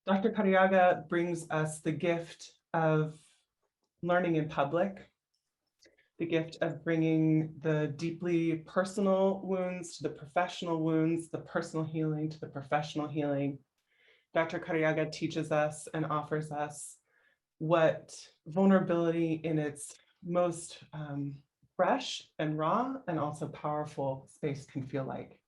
Dr. Cariaga brings us the gift of learning in public, the gift of bringing the deeply personal wounds to the professional wounds, the personal healing to the professional healing. Dr. Cariaga teaches us and offers us what vulnerability in its most fresh and raw and also powerful space can feel like.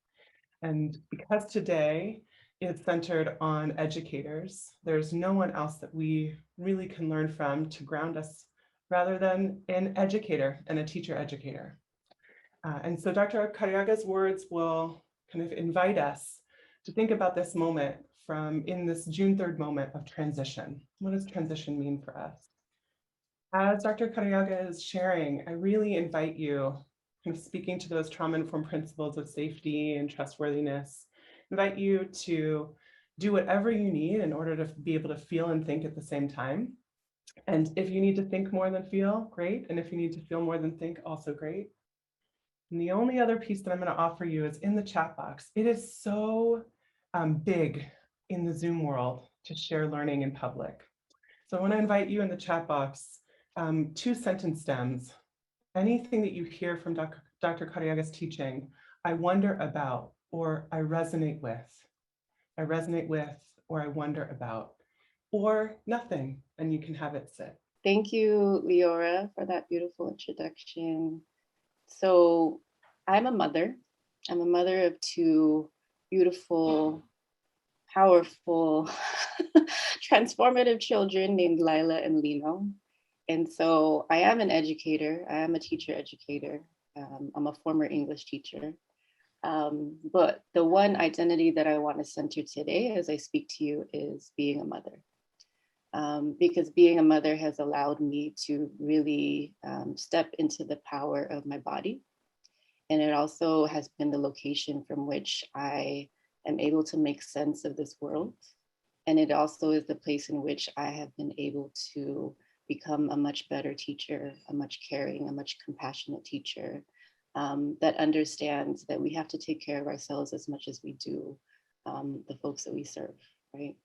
And because today it's centered on educators, there's no one else that we really can learn from to ground us rather than an educator and a teacher educator. And so Dr. Cariaga's words will kind of invite us to think about this moment from in this June 3rd moment of transition. What does transition mean for us? As Dr. Cariaga is sharing, I really invite you, kind of speaking to those trauma-informed principles of safety and trustworthiness, invite you to do whatever you need in order to be able to feel and think at the same time. And if you need to think more than feel, great. And if you need to feel more than think, also great. And the only other piece that I'm going to offer you is in the chat box. It is so big in the Zoom world to share learning in public. So I want to invite you in the chat box, 2 sentence stems. Anything that you hear from Dr. Cariaga's teaching, I wonder about, or I resonate with. I resonate with, or I wonder about, or nothing, and you can have it sit. Thank you, Leora, for that beautiful introduction. So I'm a mother. I'm a mother of 2 beautiful, powerful, transformative children named Lila and Lino. And so I am an educator. I am a teacher educator. I'm a former English teacher. But the one identity that I want to center today as I speak to you is being a mother. Because being a mother has allowed me to really step into the power of my body. And it also has been the location from which I am able to make sense of this world. And it also is the place in which I have been able to become a much better teacher, a much caring, a much compassionate teacher that understands that we have to take care of ourselves as much as we do the folks that we serve, right?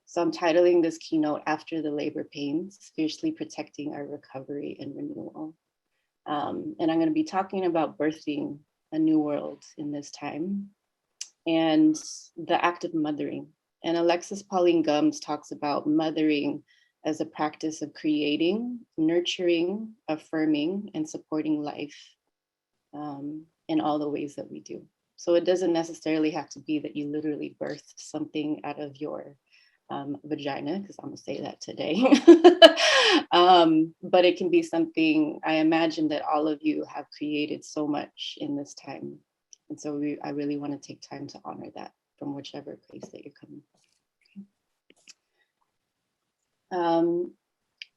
So I'm titling this keynote After the Labor Pains, Fiercely Protecting Our Recovery and Renewal. And I'm going to be talking about birthing a new world in this time and the act of mothering. And Alexis Pauline Gumbs talks about mothering as a practice of creating, nurturing, affirming, and supporting life in all the ways that we do. So it doesn't necessarily have to be that you literally birthed something out of your vagina, because I'm gonna say that today. But it can be something, I imagine that all of you have created so much in this time. And so I really want to take time to honor that from whichever place that you're coming from.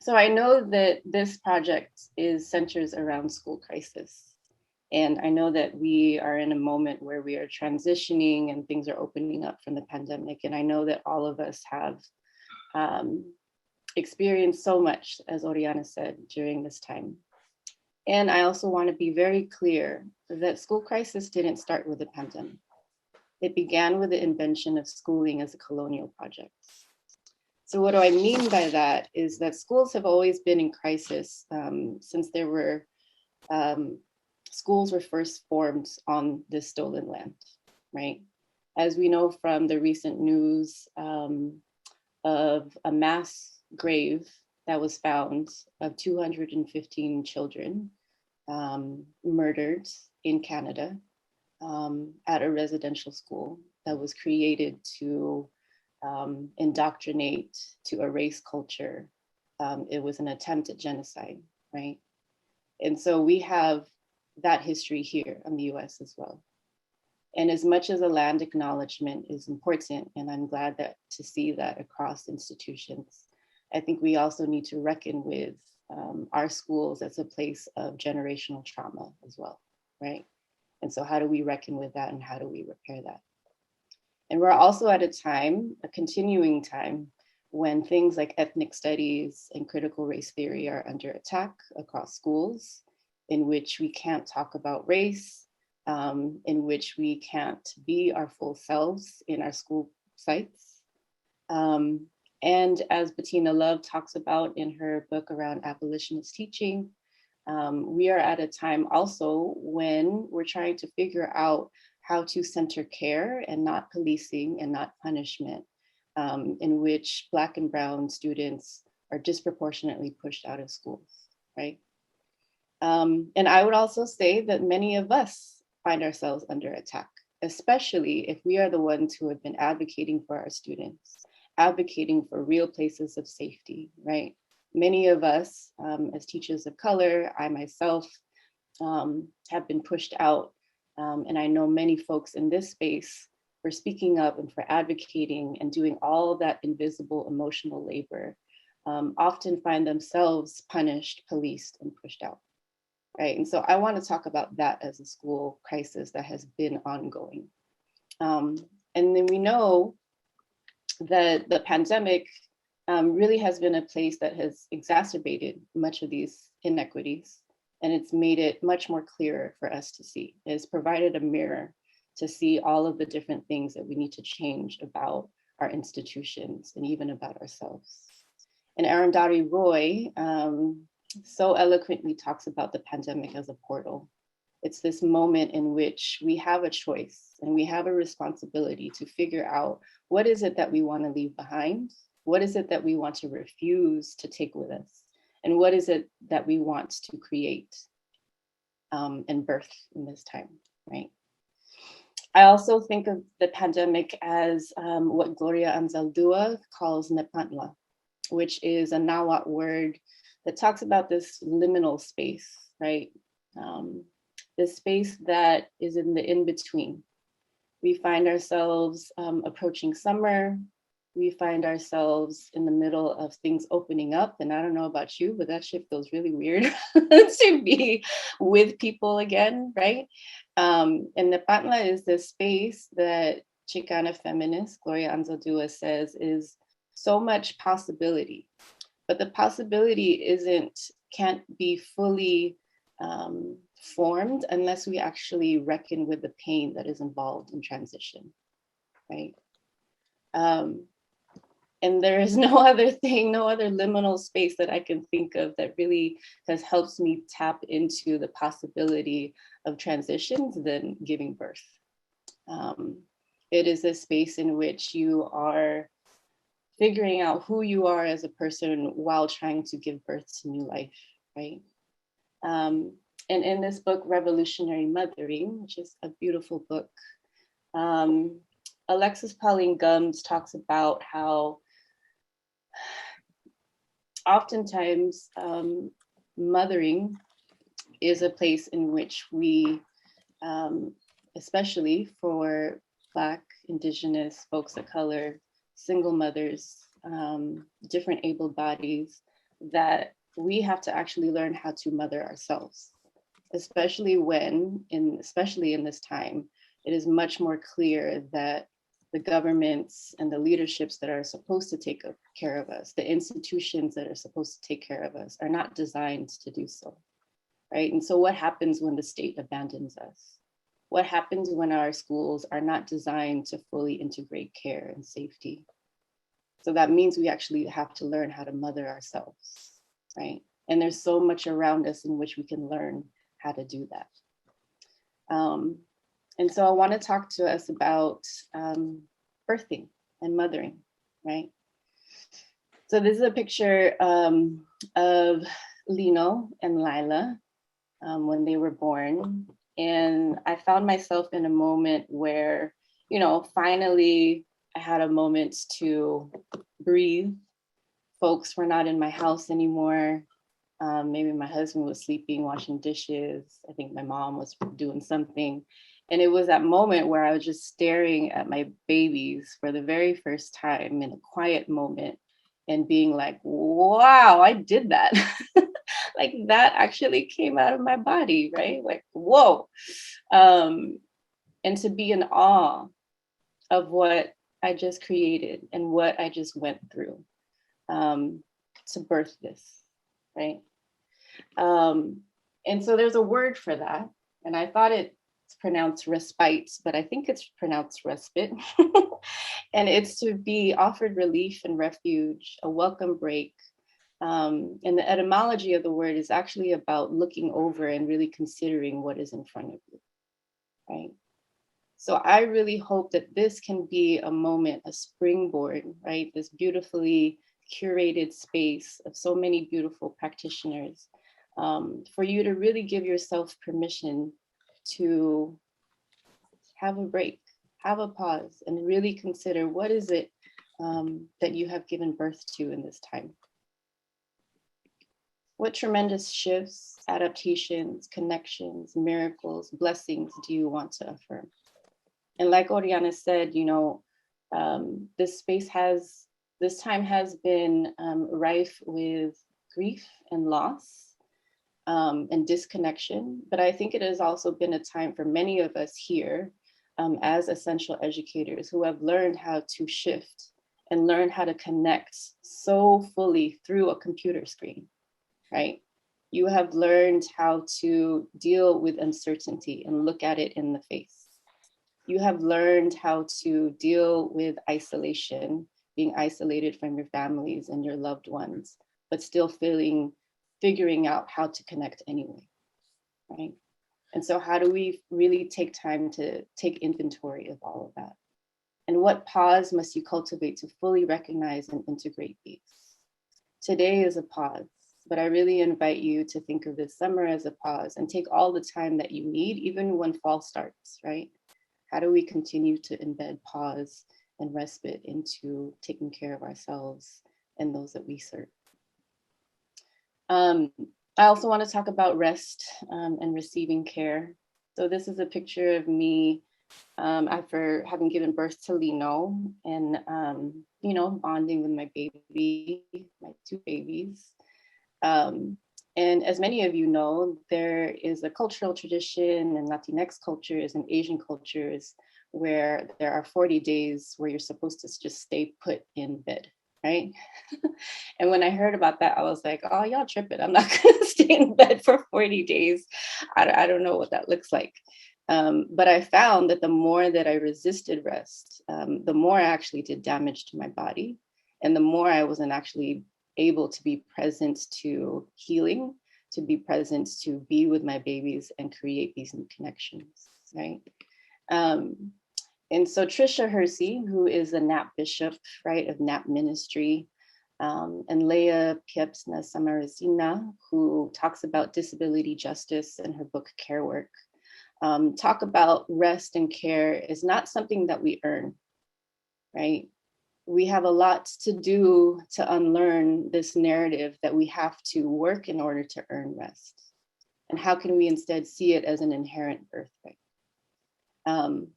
So I know that this project centers around school crisis. And I know that we are in a moment where we are transitioning and things are opening up from the pandemic. And I know that all of us have experienced so much, as Oriana said, during this time. And I also want to be very clear that school crisis didn't start with the pandemic. It began with the invention of schooling as a colonial project. So what do I mean by that is that schools have always been in crisis since there were schools were first formed on this stolen land, right? As we know from the recent news of a mass grave that was found of 215 children murdered in Canada at a residential school that was created to indoctrinate, to erase culture. It was an attempt at genocide, right? And so we have that history here in the US as well. And as much as a land acknowledgement is important, and I'm glad that to see that across institutions, I think we also need to reckon with our schools as a place of generational trauma as well, right? And so how do we reckon with that and how do we repair that? And we're also at a time, a continuing time, when things like ethnic studies and critical race theory are under attack across schools, in which we can't talk about race, in which we can't be our full selves in our school sites. And as Bettina Love talks about in her book around abolitionist teaching, we are at a time also when we're trying to figure out how to center care and not policing and not punishment, in which Black and Brown students are disproportionately pushed out of schools, right? And I would also say that many of us find ourselves under attack, especially if we are the ones who have been advocating for our students, advocating for real places of safety, right? Many of us, as teachers of color, I myself, have been pushed out. And I know many folks in this space for speaking up and for advocating and doing all of that invisible emotional labor, often find themselves punished, policed, and pushed out. Right. And so I want to talk about that as a school crisis that has been ongoing. And then we know that the pandemic really has been a place that has exacerbated much of these inequities. And it's made it much more clearer for us to see. It's provided a mirror to see all of the different things that we need to change about our institutions and even about ourselves. And Arundhati Roy so eloquently talks about the pandemic as a portal. It's this moment in which we have a choice and we have a responsibility to figure out what is it that we want to leave behind? What is it that we want to refuse to take with us? And what is it that we want to create and birth in this time, right? I also think of the pandemic as what Gloria Anzaldúa calls nepantla, which is a Nahuatl word that talks about this liminal space, right? This space that is in the in-between. We find ourselves approaching summer. We find ourselves in the middle of things opening up. And I don't know about you, but that shit feels really weird to be with people again, right? And Nepantla is this space that Chicana feminist Gloria Anzaldúa says is so much possibility. But the possibility can't be fully formed unless we actually reckon with the pain that is involved in transition, right? And there is no other thing, no other liminal space that I can think of that really has helped me tap into the possibility of transitions than giving birth. It is a space in which you are figuring out who you are as a person while trying to give birth to new life, right? And in this book, Revolutionary Mothering, which is a beautiful book, Alexis Pauline Gumbs talks about how oftentimes mothering is a place in which we, especially for Black, Indigenous, folks of color, single mothers, different able bodies, that we have to actually learn how to mother ourselves, especially especially in this time, it is much more clear that the governments and the leaderships that are supposed to take care of us, the institutions that are supposed to take care of us, are not designed to do so, right? And so what happens when the state abandons us? What happens when our schools are not designed to fully integrate care and safety? So that means we actually have to learn how to mother ourselves, right? And there's so much around us in which we can learn how to do that. And so I want to talk to us about birthing and mothering, right? So this is a picture of Lino and Lila when they were born. And I found myself in a moment where, finally I had a moment to breathe. Folks were not in my house anymore. Maybe my husband was sleeping, washing dishes. I think my mom was doing something. And it was that moment where I was just staring at my babies for the very first time in a quiet moment and being like, wow, I did that. Like that actually came out of my body, right? Like, whoa. And to be in awe of what I just created and what I just went through to birth this, right? And so there's a word for that. And I thought it It's pronounced respite, but I think it's pronounced respite. And it's to be offered relief and refuge, a welcome break. And the etymology of the word is actually about looking over and really considering what is in front of you, right? So I really hope that this can be a moment, a springboard, right? This beautifully curated space of so many beautiful practitioners, for you to really give yourself permission to have a break, have a pause, and really consider what is it that you have given birth to in this time. What tremendous shifts, adaptations, connections, miracles, blessings do you want to affirm? And like Oriana said, you know, this time has been rife with grief and loss and disconnection. But I think it has also been a time for many of us here as essential educators who have learned how to shift and learn how to connect so fully through a computer screen, right? You have learned how to deal with uncertainty and look at it in the face. You have learned how to deal with isolation, being isolated from your families and your loved ones, but still figuring out how to connect anyway, right? And so how do we really take time to take inventory of all of that? And what pause must you cultivate to fully recognize and integrate these? Today is a pause, but I really invite you to think of this summer as a pause and take all the time that you need, even when fall starts, right? How do we continue to embed pause and respite into taking care of ourselves and those that we serve? I also want to talk about rest and receiving care. So this is a picture of me after having given birth to Lino and, you know, bonding with my baby, my two babies. And as many of you know, there is a cultural tradition in Latinx cultures and Asian cultures where there are 40 days where you're supposed to just stay put in bed, right? And when I heard about that, I was like, oh, y'all tripping. I'm not gonna stay in bed for 40 days. I don't know what that looks like. But I found that the more that I resisted rest, the more I actually did damage to my body. And the more I wasn't actually able to be present to healing, to be present to be with my babies and create these new connections, right? And so Trisha Hersey, who is a NAP bishop, right, of NAP ministry, and Leah Piepsna Samarazina, who talks about disability justice in her book Care Work, talk about rest and care is not something that we earn, right? We have a lot to do to unlearn this narrative that we have to work in order to earn rest. And how can we instead see it as an inherent birthright?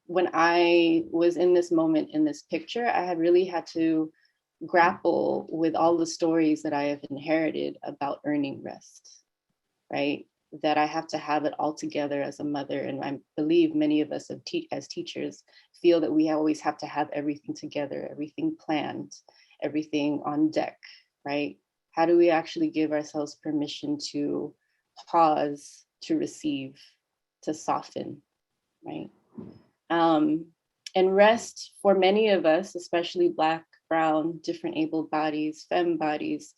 When I was in this moment in this picture, I had really had to grapple with all the stories that I have inherited about earning rest, right? That I have to have it all together as a mother. And I believe many of us as teachers feel that we always have to have everything together, everything planned, everything on deck, right? How do we actually give ourselves permission to pause, to receive, to soften, right? And rest for many of us, especially Black, Brown, different able bodies, femme bodies,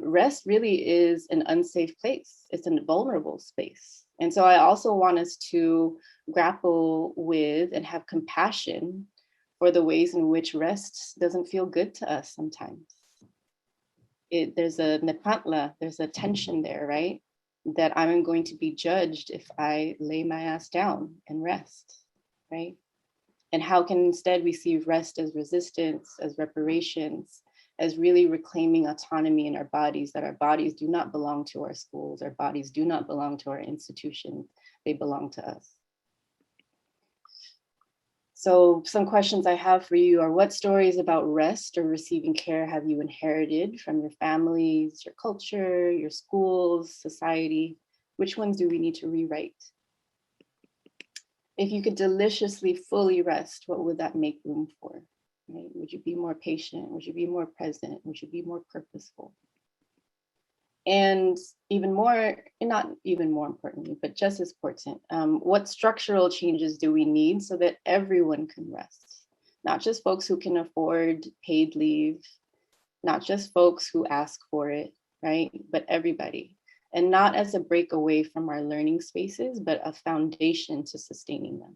rest really is an unsafe place. It's a vulnerable space. And so I also want us to grapple with and have compassion for the ways in which rest doesn't feel good to us sometimes. There's a nepantla, there's a tension there, right? That I'm going to be judged if I lay my ass down and rest, right? And how can instead we see rest as resistance, as reparations, as really reclaiming autonomy in our bodies, that our bodies do not belong to our schools, our bodies do not belong to our institutions, they belong to us. So some questions I have for you are, what stories about rest or receiving care have you inherited from your families, your culture, your schools, society? Which ones do we need to rewrite? If you could deliciously fully rest, what would that make room for? Right? Would you be more patient? Would you be more present? Would you be more purposeful? And even more, not even more importantly, but just as important, what structural changes do we need so that everyone can rest? Not just folks who can afford paid leave, not just folks who ask for it, right? But everybody. And not as a break away from our learning spaces, but a foundation to sustaining them.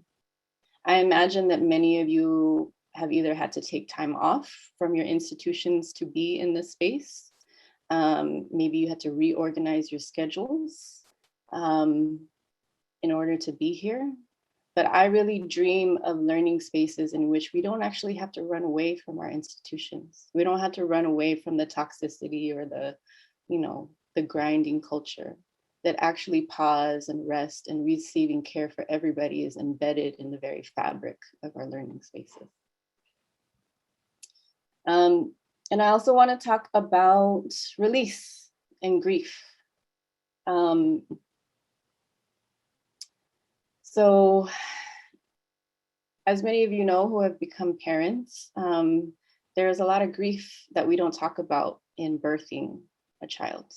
I imagine that many of you have either had to take time off from your institutions to be in this space. Maybe you had to reorganize your schedules in order to be here. But I really dream of learning spaces in which we don't actually have to run away from our institutions. We don't have to run away from the toxicity or the, the grinding culture. That actually pause and rest and receiving care for everybody is embedded in the very fabric of our learning spaces. And I also want to talk about release and grief. So, as many of you know who have become parents, there's a lot of grief that we don't talk about in birthing a child.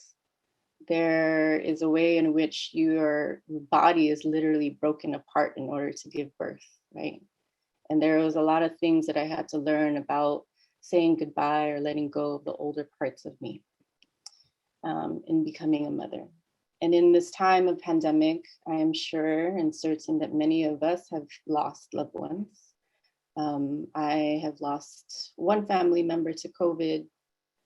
There is a way in which your body is literally broken apart in order to give birth, right? And there was a lot of things that I had to learn about saying goodbye or letting go of the older parts of me in becoming a mother. And in this time of pandemic, I am sure and certain that many of us have lost loved ones. I have lost one family member to COVID,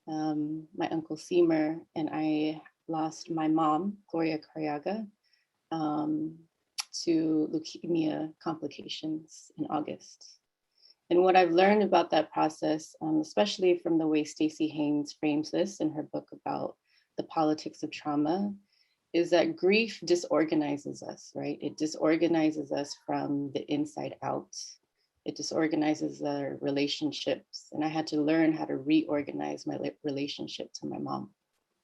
my Uncle Seymour, and I lost my mom, Gloria Cariaga, to leukemia complications in August. And what I've learned about that process, especially from the way Stacey Haynes frames this in her book about the politics of trauma, is that grief disorganizes us, right? It disorganizes us from the inside out. It disorganizes our relationships. And I had to learn how to reorganize my relationship to my mom,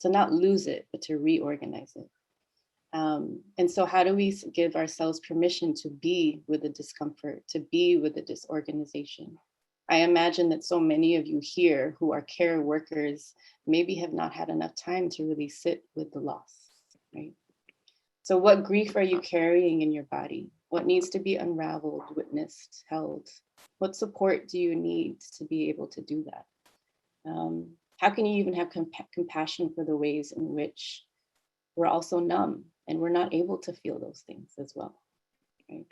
to not lose it, but to reorganize it. And so how do we give ourselves permission to be with the discomfort, to be with the disorganization? I imagine that so many of you here who are care workers maybe have not had enough time to really sit with the loss, right? So what grief are you carrying in your body? What needs to be unraveled, witnessed, held? What support do you need to be able to do that? How can you even have compassion for the ways in which we're also numb and we're not able to feel those things as well, right?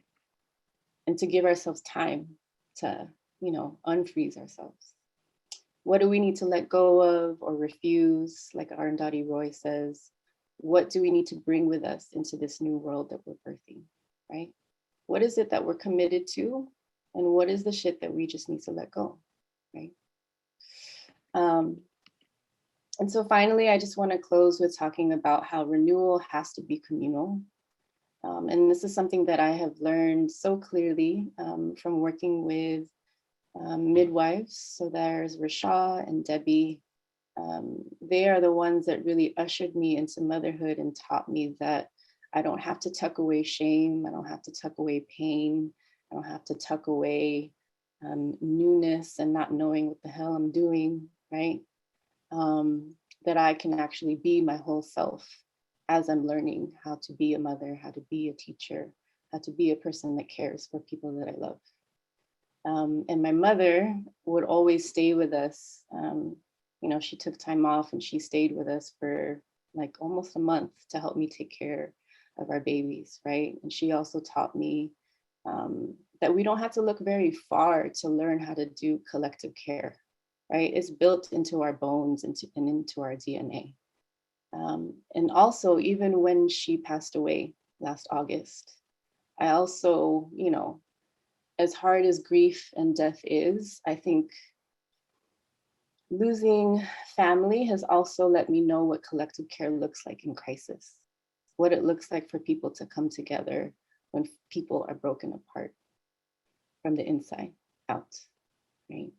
And to give ourselves time to, unfreeze ourselves. What do we need to let go of or refuse? Like Arundhati Roy says, what do we need to bring with us into this new world that we're birthing, right? What is it that we're committed to? And what is the shit that we just need to let go, right? And so finally, I just want to close with talking about how renewal has to be communal. And this is something that I have learned so clearly from working with midwives. So there's Rasha and Debbie. They are the ones that really ushered me into motherhood and taught me that I don't have to tuck away shame. I don't have to tuck away pain. I don't have to tuck away newness and not knowing what the hell I'm doing, right? That I can actually be my whole self as I'm learning how to be a mother, how to be a teacher, how to be a person that cares for people that I love. And my mother would always stay with us. She took time off and she stayed with us for like almost a month to help me take care of our babies, right? And she also taught me that we don't have to look very far to learn how to do collective care, right? It's built into our bones and into our DNA. And also, even when she passed away last August, I also, as hard as grief and death is, I think losing family has also let me know what collective care looks like in crisis, what it looks like for people to come together when people are broken apart from the inside out, right?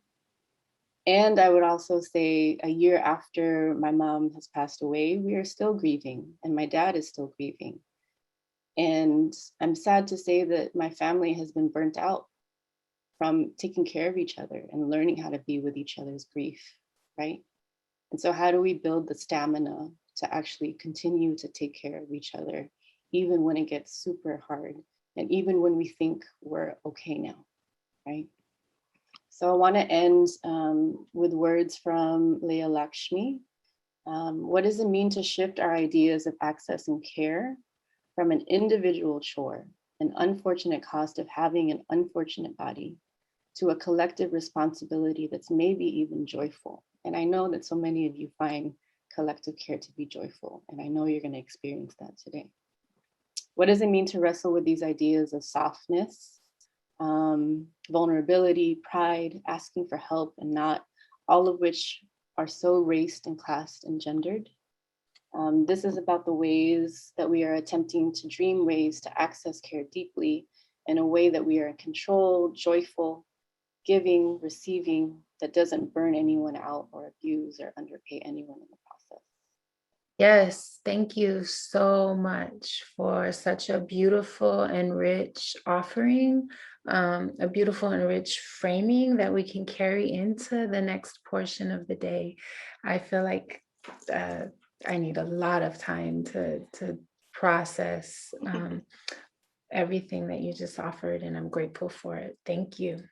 And I would also say a year after my mom has passed away, we are still grieving and my dad is still grieving. And I'm sad to say that my family has been burnt out from taking care of each other and learning how to be with each other's grief, right? And so how do we build the stamina to actually continue to take care of each other, even when it gets super hard and even when we think we're okay now, right? So I want to end with words from Leah Lakshmi. What does it mean to shift our ideas of access and care from an individual chore, an unfortunate cost of having an unfortunate body, to a collective responsibility that's maybe even joyful? And I know that so many of you find collective care to be joyful, and I know you're going to experience that today. What does it mean to wrestle with these ideas of softness, vulnerability, pride, asking for help, and not, all of which are so raced and classed and gendered? This is about the ways that we are attempting to dream ways to access care deeply in a way that we are in control, joyful, giving, receiving, that doesn't burn anyone out or abuse or underpay anyone in the process. Yes, thank you so much for such a beautiful and rich offering, a beautiful and rich framing that we can carry into the next portion of the day. I feel like I need a lot of time to process everything that you just offered, and I'm grateful for it. Thank you.